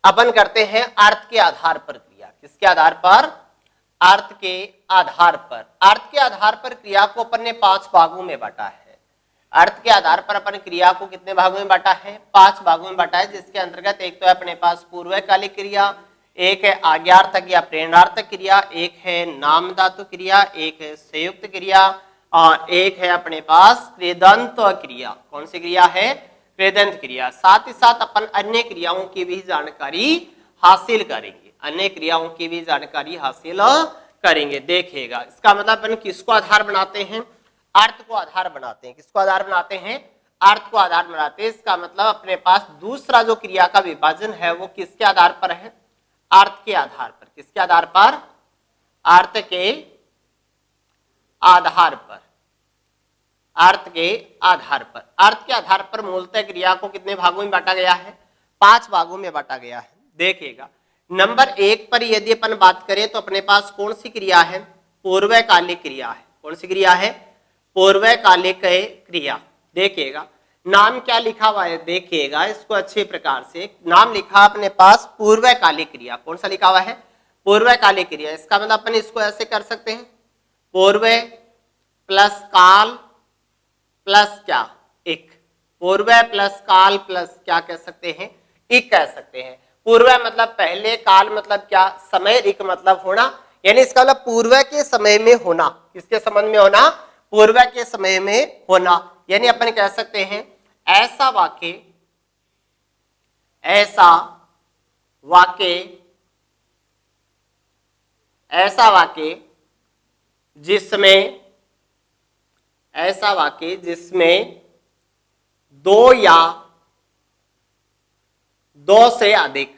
अपन करते हैं अर्थ के आधार पर क्रिया। किसके आधार पर? अर्थ के आधार पर। अर्थ के आधार पर क्रिया को अपन ने 5 भागों में बांटा है। अर्थ के आधार पर अपन क्रिया को कितने भागों में बांटा है? 5 भागों में बांटा है, जिसके अंतर्गत एक तो है अपने पास पूर्वकालिक क्रिया, एक है आज्ञार्थक या प्रेरणार्थक क्रिया, एक है नाम धातु क्रिया, एक है संयुक्त क्रिया और एक है अपने पास कृदंत क्रिया। कौन सी क्रिया है? कृदंत क्रिया। साथ ही साथ अपन अन्य क्रियाओं की भी जानकारी हासिल करेंगे, अन्य क्रियाओं की भी जानकारी हासिल करेंगे। देखिएगा, इसका मतलब अपन किसको आधार बनाते हैं? अर्थ को आधार बनाते हैं। किसको आधार बनाते हैं? अर्थ को आधार बनाते हैं। इसका मतलब अपने पास दूसरा जो क्रिया का विभाजन है वो किसके आधार पर है? अर्थ के आधार पर। किसके आधार पर? अर्थ के आधार पर। अर्थ के आधार पर। अर्थ के आधार पर मूलतः क्रिया को कितने भागों में बांटा गया है? 5 भागों में बांटा गया है। देखिएगा, नंबर 1 पर यदि अपन बात करें तो अपने पास कौन सी क्रिया है? पूर्वकालिक क्रिया है। कौन सी क्रिया है? पूर्वकालिक क्रिया। देखिएगा, नाम क्या लिखा हुआ है? देखिएगा इसको अच्छे प्रकार से। नाम लिखा अपने पास पूर्वकालिक क्रिया। कौन सा लिखा हुआ है? पूर्वकालिक क्रिया। इसका मतलब अपन इसको ऐसे कर सकते हैं, पूर्व प्लस काल प्लस क्या? इक। पूर्व प्लस काल प्लस क्या कह सकते हैं? इक कह सकते हैं। पूर्व मतलब पहले, काल मतलब क्या? समय, इक मतलब होना। यानी इसका मतलब पूर्व के समय में होना। किसके संबंध में होना? पूर्व के समय में होना। यानी अपन कह सकते हैं ऐसा वाक्य, ऐसा वाक्य, ऐसा वाक्य जिसमें, ऐसा वाक्य जिसमें 2 या 2 से अधिक,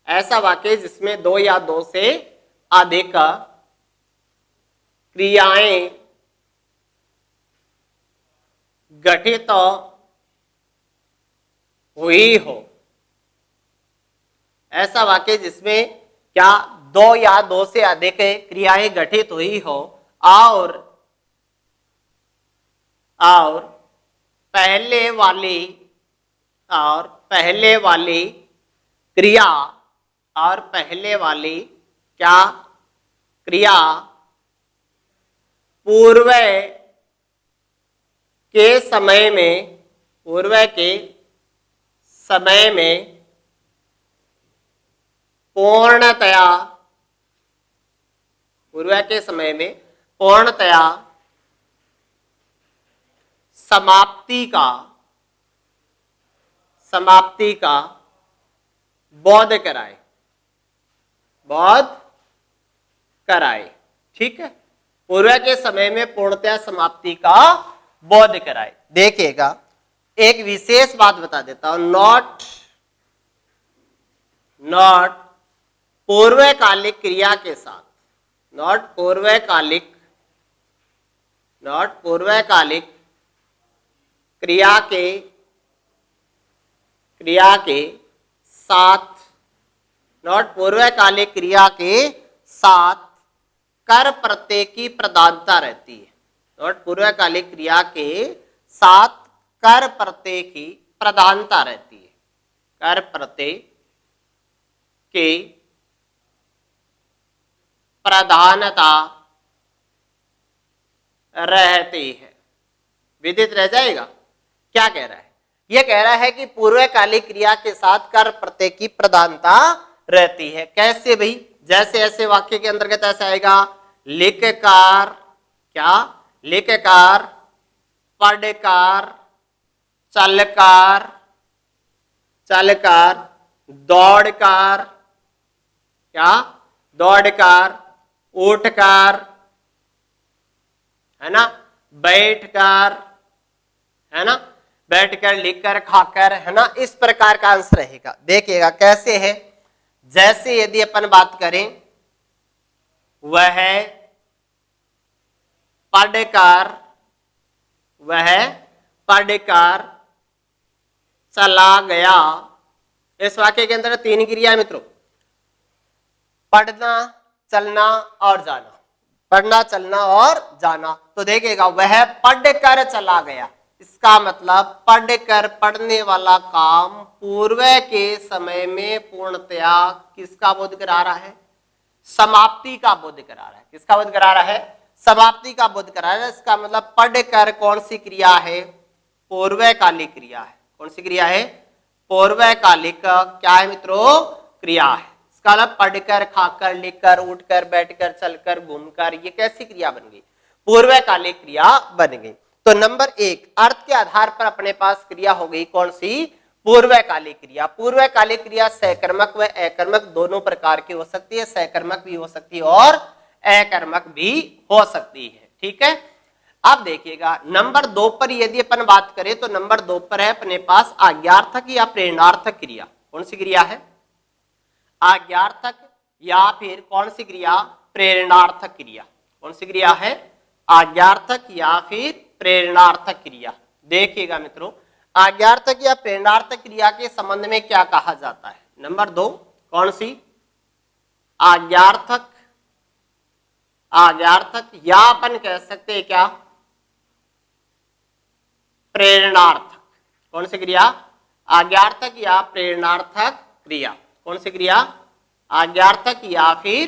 ऐसा वाक्य जिसमें 2 या 2 से अधिक क्रियाएं गठित हुई हो। ऐसा वाक्य जिसमें क्या? 2 या 2 से अधिक क्रियाएं गठित हुई हो और पहले वाली क्रिया, और पहले वाली क्या? क्रिया पूर्व के समय में, पूर्व के समय में पूर्णतया, पूर्व के समय में पूर्णतया समाप्ति का बोध कराए, बोध कराए। ठीक है, पूर्व के समय में पूर्णतया समाप्ति का बोध कराए। देखिएगा, एक विशेष बात बता देता हूं, नॉट पूर्वकालिक क्रिया के साथ, नॉट पूर्वकालिक क्रिया के साथ, नॉट पूर्वकालिक क्रिया के साथ कर प्रत्यय की प्रधानता रहती है। नॉट पूर्वकालिक क्रिया के साथ कर प्रत्यय की प्रधानता रहती है। कर प्रत्यय की प्रधानता रहती है। विदित रह जाएगा। क्या कह रहा है? यह कह रहा है कि पूर्वकालिक क्रिया के साथ कर प्रत्यय की प्रधानता रहती है। कैसे भाई? जैसे ऐसे वाक्य के अंतर्गत ऐसा आएगा, लिखकार, क्या? लिखकार, पढ़कार, चलकार, दौड़कार, क्या? दौड़कार, उठकार, है ना, बैठकर, है ना, बैठकर, लिखकर, खाकर, है ना, इस प्रकार का अंश रहेगा। देखिएगा कैसे है। जैसे यदि अपन बात करें, वह पढ़कर चला गया। इस वाक्य के अंदर 3 क्रिया है मित्रों, पढ़ना, चलना और जाना। पढ़ना, चलना और जाना। तो देखिएगा, वह पढ़कर चला गया। इसका मतलब पढ़कर, पढ़ने वाला काम पूर्व के समय में पूर्णतया किसका बोध करा रहा है? समाप्ति का बोध करा रहा है। किसका बोध करा रहा है? समाप्ति का बोध करा रहा है। इसका मतलब पढ़कर कौन सी क्रिया है? पूर्वकालिक क्रिया है। कौन सी क्रिया है? पूर्वकालिक क्या है मित्रों? क्रिया है। इसका मतलब पढ़कर, खाकर, लिखकर, उठकर, बैठकर, चलकर, घूमकर, ये कैसी क्रिया बन गई? पूर्वकालिक क्रिया बन गई। तो नंबर 1 अर्थ के आधार पर अपने पास क्रिया हो गई कौन सी? पूर्वकालिक क्रिया। पूर्वकालिक क्रिया सकर्मक व अकर्मक दोनों प्रकार की हो सकती है। सकर्मक भी हो सकती है और अकर्मक भी हो सकती है। ठीक है, अब देखिएगा नंबर 2 पर यदि अपन बात करें तो नंबर 2 पर है अपने पास आज्ञार्थक या प्रेरणार्थक क्रिया। कौन सी क्रिया है? आज्ञार्थक या फिर कौन सी क्रिया? प्रेरणार्थक क्रिया। कौन सी क्रिया है? आज्ञार्थक या फिर प्रेरणार्थक क्रिया। देखिएगा मित्रों, आज्ञार्थक या प्रेरणार्थक क्रिया के संबंध में क्या कहा जाता है? नंबर 2 कौन सी? आज्ञार्थक, आज्ञार्थक या अपन कह सकते हैं क्या? प्रेरणार्थक। कौन सी क्रिया? आज्ञार्थक या प्रेरणार्थक क्रिया। कौन सी क्रिया? आज्ञार्थक या फिर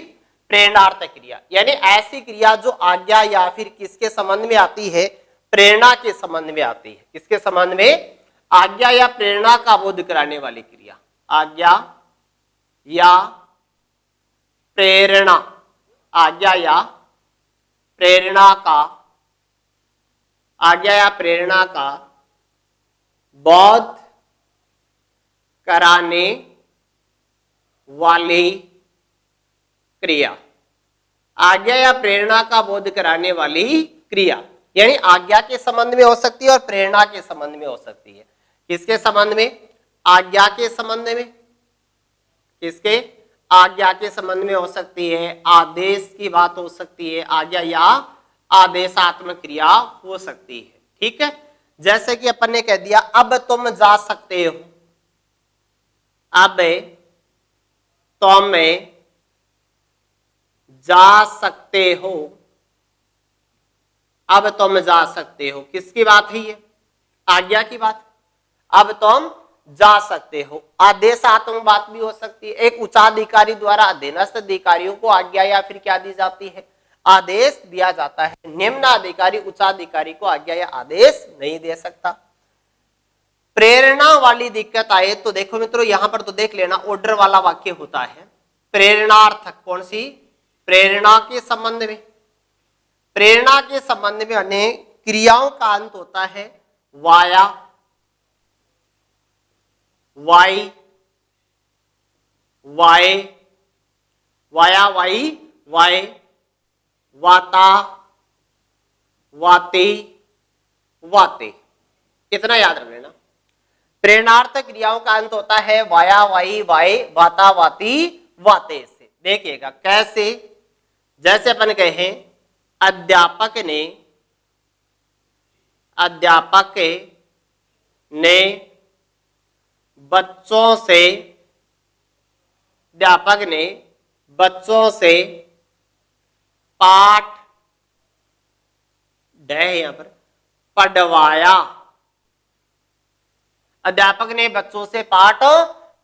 प्रेरणार्थक क्रिया। यानी ऐसी क्रिया जो आज्ञा या फिर किसके संबंध में आती है? प्रेरणा के संबंध में आती है। किसके संबंध में? आज्ञा या प्रेरणा का बोध कराने वाली क्रिया। आज्ञा या प्रेरणा, आज्ञा या प्रेरणा का, आज्ञा या प्रेरणा का बोध कराने वाली क्रिया। आज्ञा या प्रेरणा का बोध कराने वाली क्रिया यानी आज्ञा के संबंध में हो सकती है और प्रेरणा के संबंध में हो सकती है। किसके संबंध में? आज्ञा के संबंध में। किसके? आज्ञा के संबंध में हो सकती है। आदेश की बात हो सकती है। आज्ञा या आदेशात्मक क्रिया हो सकती है। ठीक है, जैसे कि अपन ने कह दिया अब तुम जा सकते हो। अब तुम जा सकते हो। अब तुम जा सकते हो, किसकी बात है ये? आज्ञा की बात। अब तुम जा सकते हो आदेशात्मक बात भी हो सकती है। एक उच्चाधिकारी द्वारा अधीनस्थ अधिकारियों को आज्ञा या फिर क्या दी जाती है? आदेश दिया जाता है। निम्न अधिकारी उच्चाधिकारी को आज्ञा या आदेश नहीं दे सकता। प्रेरणा वाली दिक्कत आए तो देखो मित्रों, यहां पर तो देख लेना ऑर्डर वाला वाक्य होता है। प्रेरणार्थक कौन सी? प्रेरणा के संबंध में। प्रेरणा के संबंध में अनेक क्रियाओं का अंत होता है वाया, वाई, वाय, वाया, वाई, वाय, वाता, वाते, वाते। इतना याद रख लेना। प्रेरणार्थक क्रियाओं का अंत होता है वाया, वाई, वाय, वाता, वाती, वाते से। देखिएगा कैसे? जैसे अपन कहें अध्यापक ने बच्चों से, अध्यापक ने बच्चों से पाठ यहां पर पढ़वाया। अध्यापक ने बच्चों से पाठ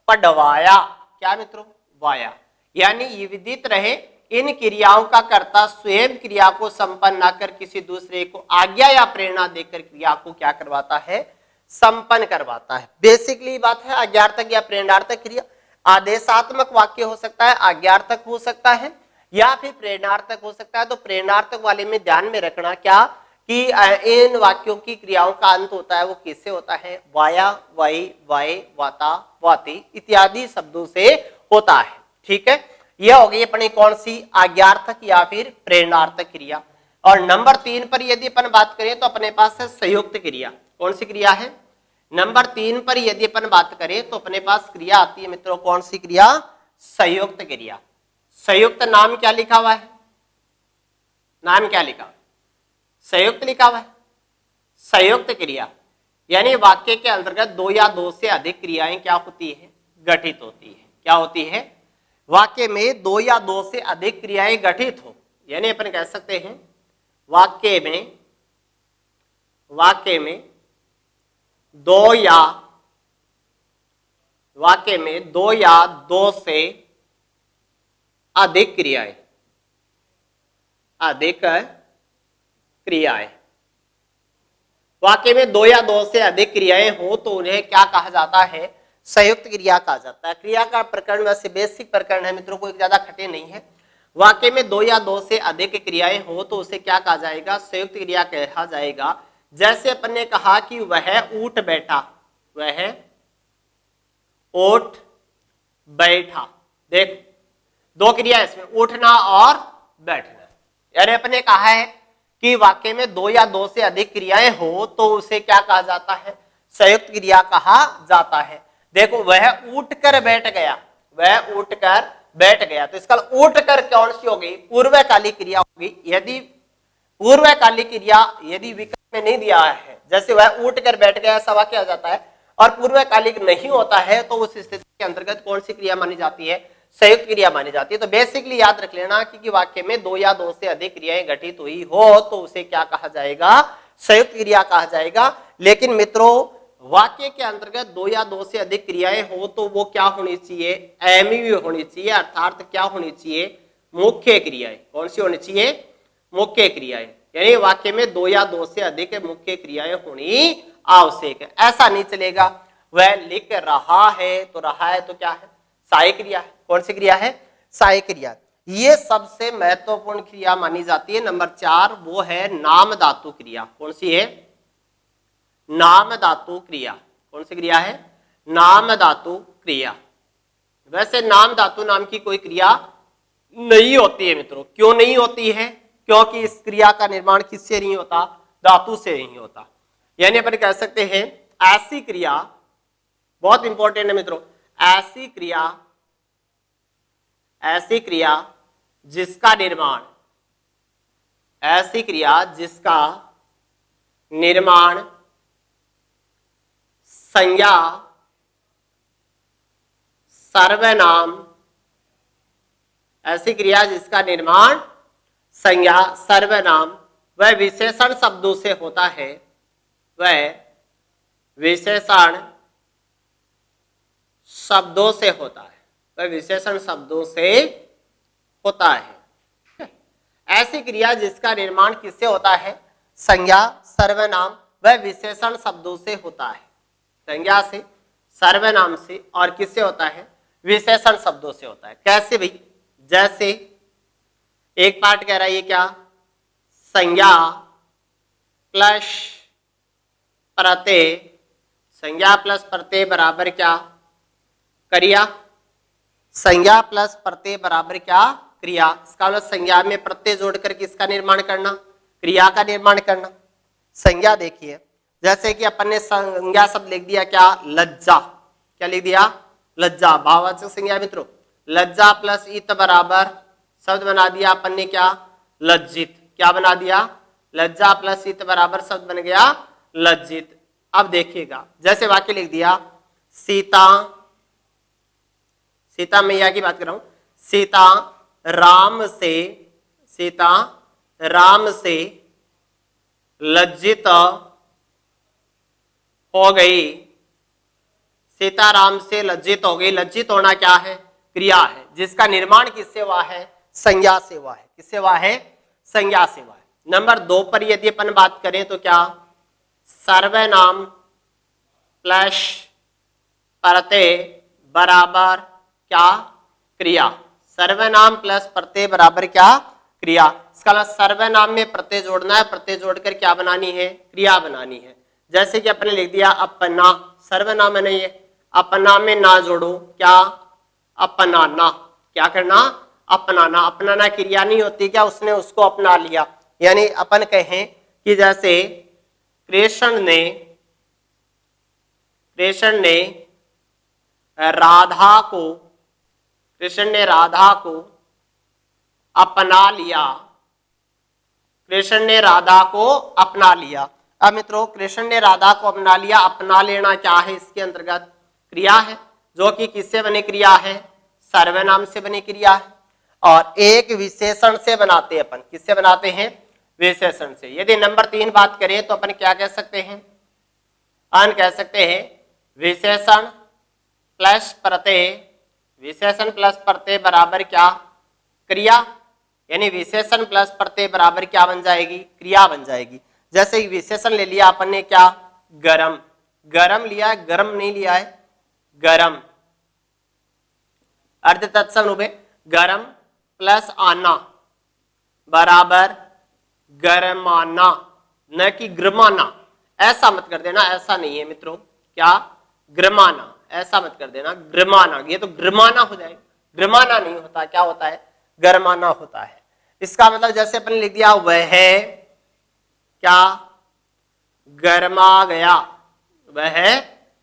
पढ़वाया। क्या मित्रों? वाया। यानी ये विदित रहे इन क्रियाओं का कर्ता स्वयं क्रिया को संपन्न न कर किसी दूसरे को आज्ञा या प्रेरणा देकर क्रिया को क्या करवाता है? संपन्न करवाता है। बेसिकली बात है आज्ञार्थक या प्रेरणार्थक क्रिया। आदेशात्मक वाक्य हो सकता है, आज्ञार्थक हो सकता है या फिर प्रेरणार्थक हो सकता है। तो प्रेरणार्थक वाले में ध्यान में रखना क्या कि इन वाक्यों की क्रियाओं का अंत होता है वो किससे होता है? वाया, वाई, वाय, वाता, वाती इत्यादि शब्दों से होता है। ठीक है, यह हो गई अपनी कौन सी? आज्ञार्थक या फिर प्रेरणार्थक क्रिया। और नंबर 3 पर यदि अपन बात करें तो अपने पास है संयुक्त क्रिया। कौन सी क्रिया है? नंबर 3 पर यदि अपन बात करें तो अपने पास क्रिया आती है मित्रों, कौन सी क्रिया? संयुक्त क्रिया। संयुक्त नाम क्या लिखा हुआ है? नाम क्या लिखा हुआ है? संयुक्त लिखा हुआ है। संयुक्त क्रिया यानी वाक्य के अंतर्गत 2 या 2 से अधिक क्रियाएं क्या होती है? गठित होती है। क्या होती है? वाक्य में 2 या 2 से अधिक क्रियाएं गठित हो, यानी अपन कह सकते हैं वाक्य में दो या वाक्य में दो या दो से अधिक क्रियाएं, अधिक क्रियाएं, वाक्य में दो या दो से अधिक क्रियाएं हो तो उन्हें क्या कहा जाता है? संयुक्त क्रिया कहा जाता है। क्रिया का प्रकरण वैसे बेसिक प्रकरण है मित्रों, कोई ज्यादा कठिन नहीं है। वाक्य में दो या दो से अधिक क्रियाएं हो तो उसे क्या कहा जाएगा? संयुक्त क्रिया कहा जाएगा। जैसे अपन ने कहा कि वह ऊठ बैठा, वह उठ बैठा, देख दो क्रिया इसमें, उठना और बैठना। यानी अपन ने कहा है कि वाक्य में दो या दो से अधिक क्रियाएं हो तो उसे क्या कहा जाता है? संयुक्त क्रिया कहा जाता है। देखो वह उठकर बैठ गया, वह उठकर बैठ गया, तो इसका उठकर कौन सी होगी? पूर्वकालिक क्रिया होगी। यदि पूर्वकालिक क्रिया यदि विकल्प में नहीं दिया है, जैसे वह उठकर बैठ गया ऐसा वाक्य आ जाता है और पूर्वकालिक नहीं होता है, तो उस स्थिति के अंतर्गत कौन सी क्रिया मानी जाती है? संयुक्त क्रिया मानी जाती है। तो बेसिकली याद रख लेना कि वाक्य में दो या दो से अधिक क्रियाएं घटित हुई हो तो उसे क्या कहा जाएगा? संयुक्त क्रिया कहा जाएगा। लेकिन मित्रों वाक्य के अंतर्गत दो या दो से अधिक क्रियाएं हो तो वो क्या होनी चाहिए? एमयू होनी चाहिए, अर्थात क्या होनी चाहिए? मुख्य क्रियाएं। कौन सी होनी चाहिए? मुख्य क्रियाएं। यानी वाक्य में दो या दो से अधिक मुख्य क्रियाएं होनी आवश्यक है। ऐसा नहीं चलेगा वह लिख रहा है, तो रहा है तो क्या है? सहायक क्रिया है। कौन सी क्रिया है? सहायक क्रिया। ये सबसे महत्वपूर्ण क्रिया मानी जाती है। नंबर 4 वो है नाम धातु क्रिया। कौन सी है? नाम धातु क्रिया। कौन सी क्रिया है? नाम धातु क्रिया। वैसे नाम धातु नाम की कोई क्रिया नहीं होती है मित्रों। क्यों नहीं होती है? क्योंकि इस क्रिया का निर्माण किससे नहीं होता? धातु से नहीं होता। यानी अपन कह सकते हैं ऐसी क्रिया, बहुत इंपॉर्टेंट है मित्रों, ऐसी क्रिया जिसका निर्माण, ऐसी क्रिया जिसका निर्माण संज्ञा, सर्वनाम, ऐसी क्रिया जिसका निर्माण संज्ञा, सर्वनाम वह विशेषण शब्दों से होता है, वह विशेषण शब्दों से होता है, वह विशेषण शब्दों से होता है। ऐसी क्रिया जिसका निर्माण किससे होता है? संज्ञा, सर्वनाम वह विशेषण शब्दों से होता है। संज्ञा से, सर्वनाम से और किससे होता है? विशेषण शब्दों से होता है। कैसे भाई? जैसे एक पार्ट कह रहा है ये क्या? संज्ञा प्लस प्रत्यय, संज्ञा प्लस प्रत्यय बराबर क्या? क्रिया। संज्ञा प्लस प्रत्यय बराबर क्या? क्रिया। इसका मतलब संज्ञा में प्रत्यय जोड़कर किसका निर्माण करना? क्रिया का निर्माण करना। संज्ञा देखिए, जैसे कि अपन ने संज्ञा शब्द लिख दिया क्या? लज्जा। क्या लिख दिया? लज्जा। भाववाचक संज्ञा मित्रों। लज्जा प्लस इत बराबर शब्द बना दिया अपन ने क्या? लज्जित। क्या बना दिया? लज्जा प्लस इत बराबर शब्द बन गया लज्जित। अब देखिएगा, जैसे वाक्य लिख दिया सीता, सीता मैया की बात कर रहा हूं, सीता राम से लज्जित हो गई। सीता राम से लज्जित हो गई। लज्जित होना क्या है? क्रिया है जिसका निर्माण किससे हुआ है? संज्ञा से हुआ है। किससे हुआ है? संज्ञा से हुआ है। नंबर 2 पर यदि अपन बात करें तो क्या? सर्वनाम प्लस प्रत्यय बराबर क्या? क्रिया। सर्वनाम प्लस प्रत्यय बराबर क्या? क्रिया। इसका मतलब सर्वनाम में प्रत्यय जोड़ना है, प्रत्यय जोड़कर क्या बनानी है? क्रिया बनानी है। जैसे कि अपने लिख दिया अपना, सर्वनाम है नहीं है, अपना में ना जोड़ो, क्या? अपनाना। क्या करना? अपनाना। अपनाना क्रिया नहीं होती क्या? उसने उसको अपना लिया। यानी अपन कहें कि जैसे कृष्ण ने राधा को अपना लिया। कृष्ण ने राधा को अपना लिया। अब मित्रों कृष्ण ने राधा को अपना लिया, अपना लेना क्या है? इसके अंतर्गत क्रिया है, जो कि किससे बनी क्रिया है? सर्वनाम से बनी क्रिया है। और एक विशेषण से बनाते हैं अपन। किससे बनाते हैं? विशेषण से। यदि नंबर 3 बात करें तो अपन क्या कह सकते हैं? अन कह सकते हैं विशेषण प्लस प्रत्यय, विशेषण प्लस प्रत्यय बराबर क्या, क्रिया, यानी विशेषण प्लस प्रत्यय बराबर क्या बन जाएगी, क्रिया बन जाएगी। जैसे विशेषण ले लिया अपन ने क्या, गरम, गरम लिया है, गरम नहीं लिया है, गरम, अर्ध तत्सम रूप है गरम प्लस आना बराबर गरमाना, न कि ग्रमाना। ऐसा मत कर देना, ऐसा नहीं है मित्रों, क्या ग्रमाना, ऐसा मत कर देना, ग्रमाना, ये तो ग्रमाना हो जाएगा, ग्रमाना नहीं होता, क्या होता है, गरमाना होता है। इसका मतलब जैसे अपन लिख दिया वह क्या गरमा गया, वह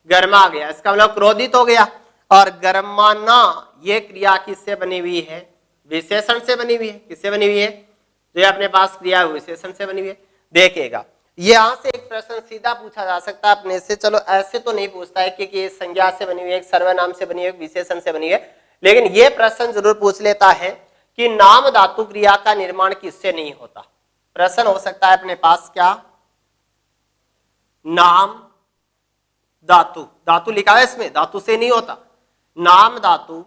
गरमा गया, इसका मतलब क्रोधित हो गया। और गरमाना ये क्रिया किससे बनी हुई है, विशेषण से बनी हुई है। किससे बनी हुई है, जो ये अपने पास क्रिया है विशेषण से बनी हुई है। देखिएगा यहां से एक प्रश्न सीधा पूछा जा सकता है अपने से, चलो ऐसे तो नहीं पूछता है कि ये संज्ञा से बनी हुई है, सर्वनाम से बनी हुई है, विशेषण से बनी हुई है, लेकिन ये प्रश्न जरूर पूछ लेता है कि नाम धातु क्रिया का निर्माण किससे नहीं होता। प्रश्न हो सकता है अपने पास क्या, नाम धातु, धातु लिखा है इसमें, धातु से नहीं होता, नाम धातु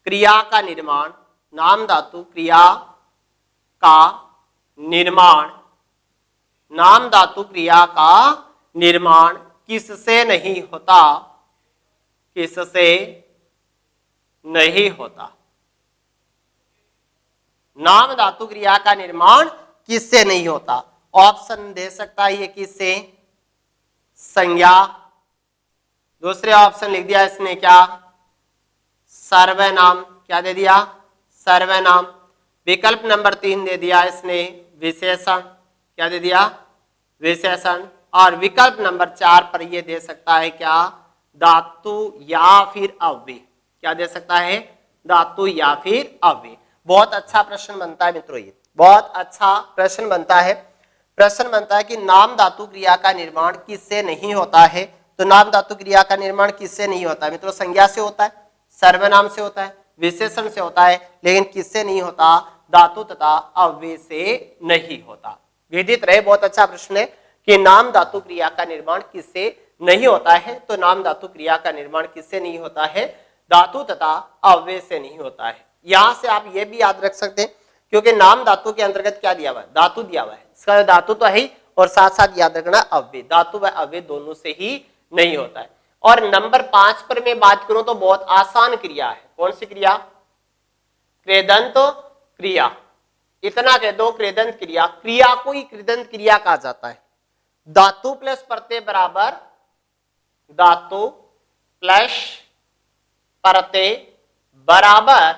क्रिया का निर्माण, नाम धातु क्रिया का निर्माण, नाम धातु क्रिया का निर्माण किससे नहीं होता, किससे नहीं होता, नाम धातु क्रिया का निर्माण किससे नहीं होता। ऑप्शन दे सकता है ये किससे, संज्ञा, दूसरे ऑप्शन लिख दिया इसने क्या, सर्वनाम, क्या दे दिया, सर्वनाम। विकल्प नंबर 3 दे दिया इसने विशेषण, क्या दे दिया, विशेषण। और विकल्प नंबर 4 पर ये दे सकता है क्या, धातु या फिर अव्यय, क्या दे सकता है, धातु या फिर अव्यय। बहुत अच्छा प्रश्न बनता है मित्रों, ये बहुत अच्छा प्रश्न बनता है। प्रश्न बनता है कि नाम धातु क्रिया का निर्माण किससे नहीं होता है, तो नाम धातु क्रिया का निर्माण किससे नहीं होता है मित्रों, संज्ञा से होता है, सर्वनाम से होता है, विशेषण से होता है, लेकिन किससे नहीं होता, धातु तथा अव्यय से नहीं होता। विदित रहे, बहुत अच्छा प्रश्न है कि नाम धातु क्रिया का निर्माण किससे नहीं होता है, तो नाम धातु क्रिया का निर्माण किससे नहीं होता है, धातु तथा अव्यय से नहीं होता है। यहां से आप ये भी याद रख सकते हैं, क्योंकि नाम धातु के अंतर्गत क्या दिया हुआ है, धातु दिया हुआ है, इसका धातु तो है ही, और साथ साथ याद रखना अव्यय, धातु व अव्यय दोनों से ही नहीं होता है। और नंबर 5 पर मैं बात करूं तो बहुत आसान क्रिया है, कौन सी क्रिया, कृदंत क्रिया, इतना कह दो कृदंत क्रिया, क्रिया को ही कृदंत क्रिया कहा जाता है। धातु प्लस प्रत्यय बराबर धातु प्लस प्रत्यय बराबर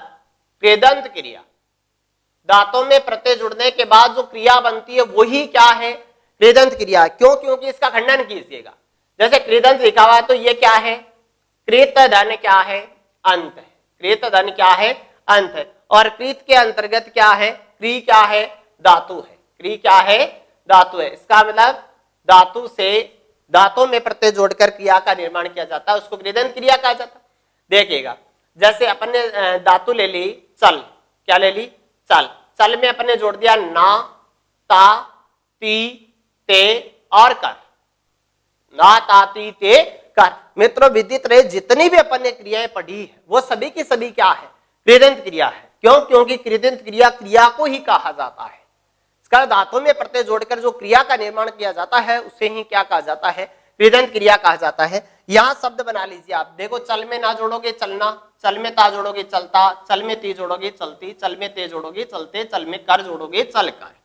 कृदंत क्रिया। दांतों में प्रत्यय जुड़ने के बाद जो क्रिया बनती है वही क्या है, कृदंत क्रिया। क्यों, क्योंकि इसका खंडन कीजिएगा, जैसे कृदंत लिखा हुआ है तो ये क्या है, कृत धन क्या है, अंत है, कृत धन क्या है, अंत है। और कृत के अंतर्गत क्या है, क्री क्या है, धातु है, क्री क्या है, धातु है। इसका मतलब धातु से दांतों में प्रत्यय जोड़कर क्रिया का निर्माण किया जाता है, उसको कृदंत क्रिया कहा जाता है। देखिएगा जैसे अपन ने धातु ले ली चल, क्या ले ली, चल, चल में अपन ने जोड़ दिया ना, ता, ती, ते और कर, ना, ता, ती, ते, कर। मित्रों विदित रहे, जितनी भी अपन ने क्रियाएं पढ़ी है वो सभी की सभी क्या है, कृदंत क्रिया है। क्यों, क्योंकि कृदंत क्रिया क्रिया को ही कहा जाता है। इसका धातु में प्रत्यय जोड़कर जो क्रिया का निर्माण किया जाता है उसे ही क्या कहा जाता है, कृदंत क्रिया कहा जाता है। यहां शब्द बना लीजिए आप, देखो चल में ना जोड़ोगे चलना, चल में ता जोड़ोगे चलता, चल में ती जोड़ोगे चलती, चल में ते जोड़ोगे चलते, चल में कर जोड़ोगे चल कर।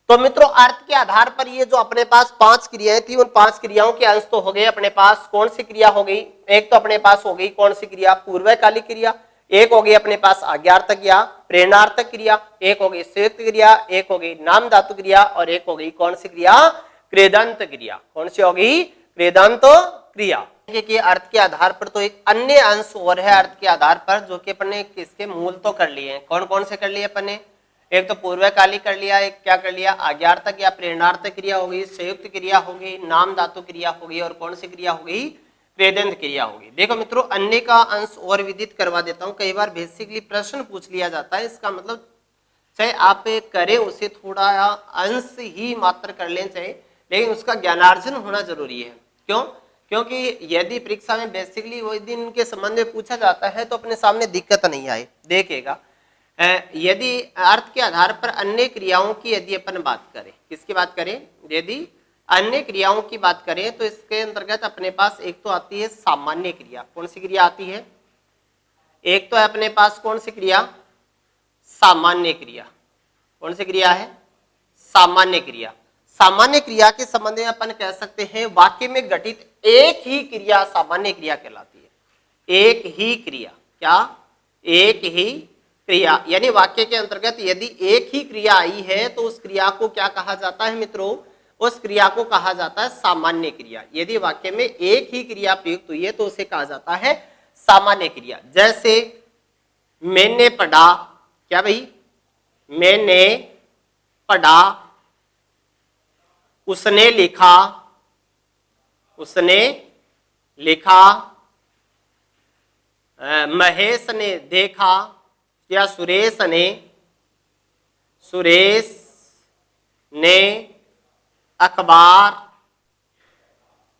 तो मित्रों अर्थ के आधार पर ये जो अपने पास 5 क्रियाएं थी, उन 5 क्रियाओं के अंश तो हो गए अपने पास। कौन सी क्रिया हो गई, एक तो अपने पास हो गई कौन सी क्रिया, पूर्वकालिक क्रिया, एक हो गई अपने पास आज्ञार्थक या प्रेरणार्थक क्रिया, एक हो गई संयुक्त क्रिया, एक हो गई नाम धातु क्रिया, और एक हो गई कौन सी क्रिया, कृदंत क्रिया। कौन सी होगी, कृदंत क्रिया। कि अर्थ के आधार पर तो एक अन्य अंश और है अर्थ के आधार पर, जो कि अपन ने किसके मूल तो कर लिए हैं, कौन कौन से कर लिए अपन ने, एक तो पूर्वकालिक कर लिया, एक क्या कर लिया, आज्ञार्थक या प्रेरणार्थक क्रिया हो गई, संयुक्त क्रिया हो गई, नाम धातु क्रिया हो गई, और कौन सी क्रिया हो गई, कृदंत क्रिया होगी। देखो मित्रों अन्य का अंश और विदित करवा देता हूं, कई बार बेसिकली प्रश्न पूछ लिया जाता है, इसका मतलब चाहे आप करें उसे थोड़ा अंश ही मात्र कर लें, चाहे लेकिन उसका ज्ञानार्जन होना जरूरी है। क्यों? क्योंकि यदि परीक्षा में बेसिकली वही दिन के संबंध में पूछा जाता है तो अपने सामने दिक्कत नहीं आए। देखिएगा, यदि अर्थ के आधार पर अन्य क्रियाओं की यदि अपन बात करें, किसकी बात करें? यदि अन्य क्रियाओं की बात करें तो इसके अंतर्गत अपने पास एक तो आती है सामान्य क्रिया। कौन सी क्रिया आती है? एक तो है अपने पास कौन सी क्रिया? सामान्य क्रिया। कौन सी क्रिया है? सामान्य क्रिया। सामान्य क्रिया के संबंध में अपन कह सकते हैं वाक्य में घटित एक ही क्रिया सामान्य क्रिया कहलाती है। एक ही क्रिया, क्या? एक ही क्रिया, यानी वाक्य के अंतर्गत यदि एक ही क्रिया आई है तो उस क्रिया को क्या कहा जाता है मित्रों? उस क्रिया को कहा जाता है सामान्य क्रिया। यदि वाक्य में एक ही क्रिया प्रयुक्त हुई है तो उसे कहा जाता है सामान्य क्रिया। जैसे मैंने पढ़ा, क्या भाई? मैंने पढ़ा, उसने लिखा, उसने लिखा, महेश ने देखा, या सुरेश ने अखबार,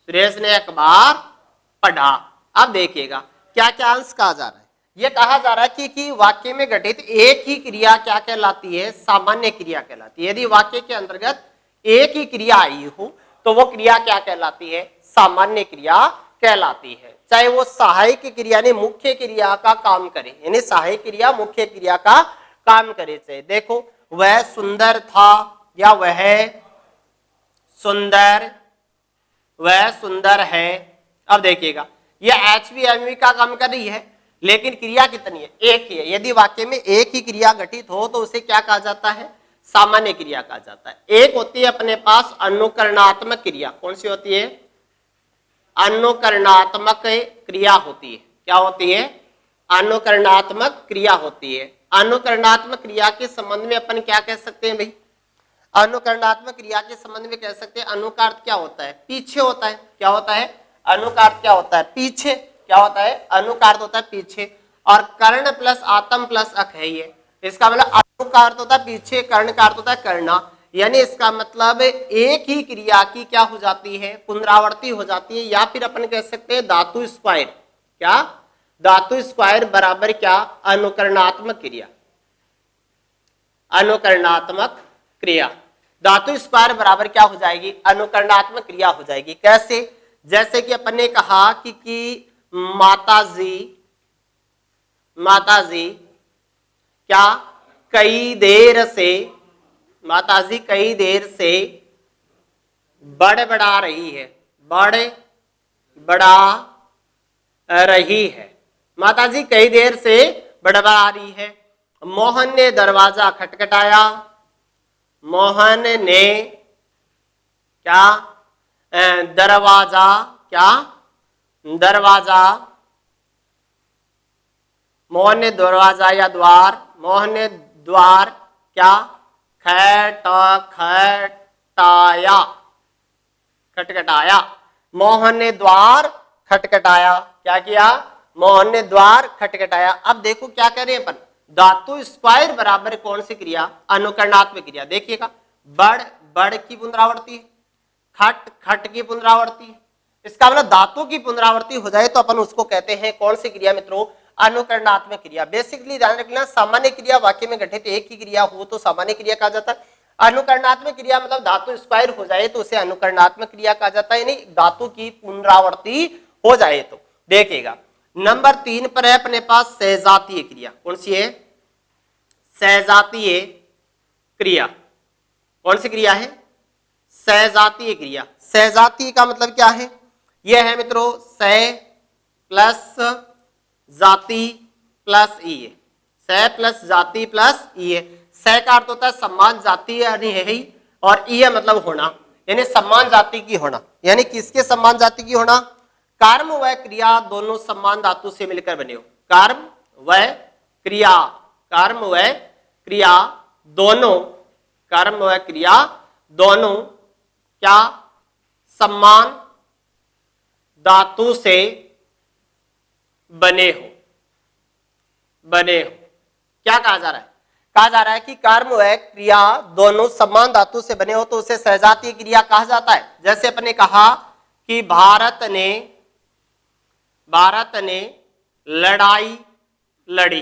सुरेश ने अखबार पढ़ा। अब देखिएगा क्या क्या अंश कहा जा रहा है? यह कहा जा रहा है कि वाक्य में घटित एक ही क्रिया क्या कहलाती है? सामान्य क्रिया कहलाती है। यदि वाक्य के अंतर्गत एक ही क्रिया आई हो तो वो क्रिया क्या कहलाती है? सामान्य क्रिया कहलाती है। चाहे वो सहायक क्रिया ने मुख्य क्रिया का काम करे, यानी सहायक क्रिया मुख्य क्रिया का काम करे। चाहे देखो, वह सुंदर था, या वह सुंदर, वह सुंदर है। अब देखिएगा यह एचवी एमवी का काम कर रही है, लेकिन क्रिया कितनी है? एक ही है। यदि वाक्य में एक ही क्रिया घटित हो तो उसे क्या कहा जाता है? सामान्य क्रिया कहा जाता है। एक होती है अपने पास अनुकरणात्मक क्रिया। कौन सी होती है? अनुकरणात्मक क्रिया होती है। क्या होती है? अनुकरणात्मक क्रिया होती है। अनुकरणात्मक क्रिया के संबंध में अपन क्या कह सकते हैं भाई? अनुकरणात्मक क्रिया के संबंध में कह सकते हैं अनु का अर्थ क्या होता है? पीछे होता है। क्या होता है? अनु का अर्थ क्या होता है? पीछे। क्या होता है? अनु का अर्थ होता है पीछे, और कर्ण प्लस आत्म प्लस अक है ये। इसका मतलब अनु का अर्थ होता है पीछे, कर्ण का अर्थ होता है करना, यानी इसका मतलब एक ही क्रिया की क्या हो जाती है? पुनरावृत्ति हो जाती है। या फिर अपन कह सकते हैं धातु स्क्वायर। क्या? धातु स्क्वायर बराबर क्या? अनुकरणात्मक क्रिया। अनुकरणात्मक क्रिया, धातु स्क्वायर बराबर क्या हो जाएगी? अनुकरणात्मक क्रिया हो जाएगी। कैसे? जैसे कि अपन ने कहा कि माताजी क्या कई देर से, माताजी कई देर से बड़बड़ा रही है, बड़बड़ा रही है। माताजी कई देर से बड़बड़ा रही है। मोहन ने दरवाजा खटखटाया, मोहन ने क्या? दरवाजा, क्या? दरवाजा, मोहन ने दरवाजा या द्वार, मोहन ने द्वार क्या? खटखटाया, खटखटाया। मोहन ने द्वार खटखटाया। क्या किया? मोहन ने द्वार खटखटाया। अब देखो क्या कह रहे हैं अपन? धातु स्क्वायर बराबर कौन सी क्रिया? अनुकरणात्मक क्रिया। देखिएगा, बड़ की पुनरावृत्ति है, खट खट की पुनरावृत्ति है। इसका मतलब धातु की पुनरावृत्ति हो जाए तो अपन उसको कहते हैं कौन सी क्रिया मित्रों? अनुकरणात्मक क्रिया। बेसिकली ध्यान रखना, सामान्य क्रिया वाक्य में घटित एक ही क्रिया हो तो सामान्य क्रिया कहा जाता है। अनुकरणात्मक क्रिया मतलब धातु स्क्वायर हो जाए तो उसे अनुकरणात्मक क्रिया कहा जाता है, यानी धातु की पुनरावृत्ति हो जाए तो। देखिएगा नंबर 3 पर है अपने पास सहजातीय क्रिया। कौन सी है? सहजातीय क्रिया। कौन सी क्रिया है? सहजातीय क्रिया। सहजातीय का मतलब क्या है? यह है मित्रों सह प्लस जाति प्लस ई है। सह प्लस जाति प्लस ई है। सह का अर्थ होता है सम्मान जाति यानी है ही, और ई मतलब होना, यानी सम्मान जाति की होना। यानी किसके सम्मान जाति की होना? कर्म व क्रिया दोनों सम्मान धातु से मिलकर बने हो। कर्म व क्रिया, कर्म व क्रिया दोनों, कर्म व क्रिया दोनों क्या? सम्मान धातु से बने हो। क्या कहा जा रहा है? कहा जा रहा है कि कर्म व क्रिया दोनों समान धातु से बने हो तो उसे सहजातीय क्रिया कहा जाता है। जैसे अपने कहा कि भारत ने लड़ाई लड़ी,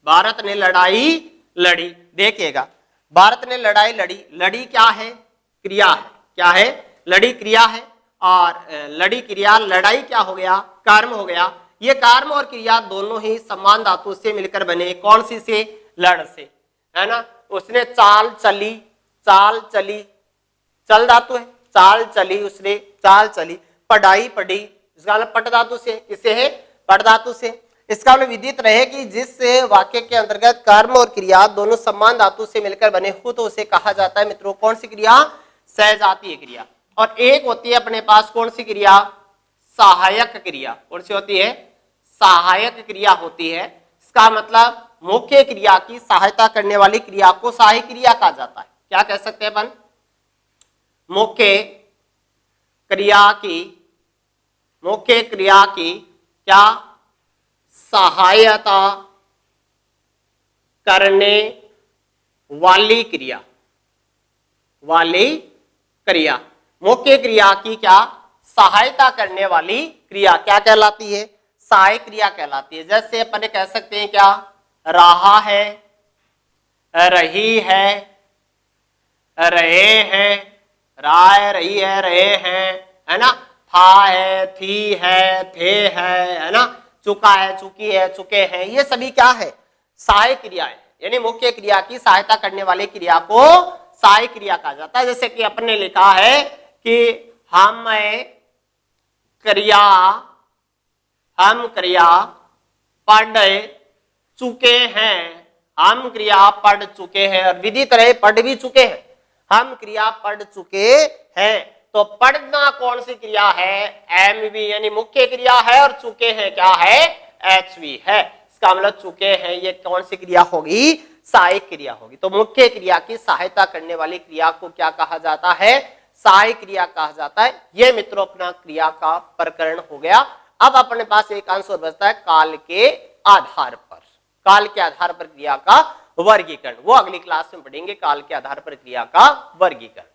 भारत ने लड़ाई लड़ी। देखिएगा, भारत ने लड़ाई लड़ी, लड़ी क्या है? क्रिया है। क्या है? लड़ी क्रिया है, और लड़ी क्रिया, लड़ाई क्या हो गया? कर्म हो गया। ये कर्म और क्रिया दोनों ही समान धातु से मिलकर बने। कौन सी से? लड़ से, है ना। उसने चाल चली, चाल चली, चल धातु है, चाल चली, उसने चाल चली। पढ़ाई पढ़ी, इसका मतलब पट धातु से। किसे है? पट धातु से। इसका मतलब विदित रहे कि जिस वाक्य के अंतर्गत कर्म और क्रिया दोनों समान धातु से मिलकर बने हो तो उसे कहा जाता है मित्रों कौन सी क्रिया? सहजातीय क्रिया। और एक होती है अपने पास कौन सी क्रिया? सहायक क्रिया। कौन सी होती है? सहायक क्रिया होती है। इसका मतलब मुख्य क्रिया की सहायता करने वाली क्रिया को सहायक क्रिया कहा जाता है। क्या कह सकते हैं अपन? मुख्य क्रिया की क्या? सहायता करने वाली क्रिया, मुख्य क्रिया की क्या? सहायता करने वाली क्रिया क्या कहलाती है? सहायक क्रिया कहलाती है। जैसे अपन कह सकते हैं क्या? रहा है, रही है, रहे हैं, रहा है, रही है, रहे हैं, है ना। था है, थी है, थे है ना। चुका है, चुकी है, चुके हैं। ये सभी क्या है? सहायक क्रिया है। यानी मुख्य क्रिया की सहायता करने वाली क्रिया को सहायक क्रिया कहा जाता है। जैसे कि अपने लिखा है कि हम क्रिया पढ़ चुके हैं, हम क्रिया पढ़ चुके हैं, और विदित रहे पढ़ भी चुके हैं। हम क्रिया पढ़ चुके हैं, तो पढ़ना कौन सी क्रिया है? एमवी, यानी मुख्य क्रिया है, और चुके हैं क्या है? एचवी है। इसका मतलब चुके हैं ये कौन सी क्रिया होगी? सहायक क्रिया होगी। तो मुख्य क्रिया की सहायता करने वाली क्रिया को क्या कहा जाता है? सहायक क्रिया कहा जाता है। ये मित्रों अपना क्रिया का प्रकरण हो गया। अब अपने पास एक आंसर बचता है काल के आधार पर। काल के आधार पर क्रिया का वर्गीकरण, वो अगली क्लास में पढ़ेंगे। काल के आधार पर क्रिया का वर्गीकरण।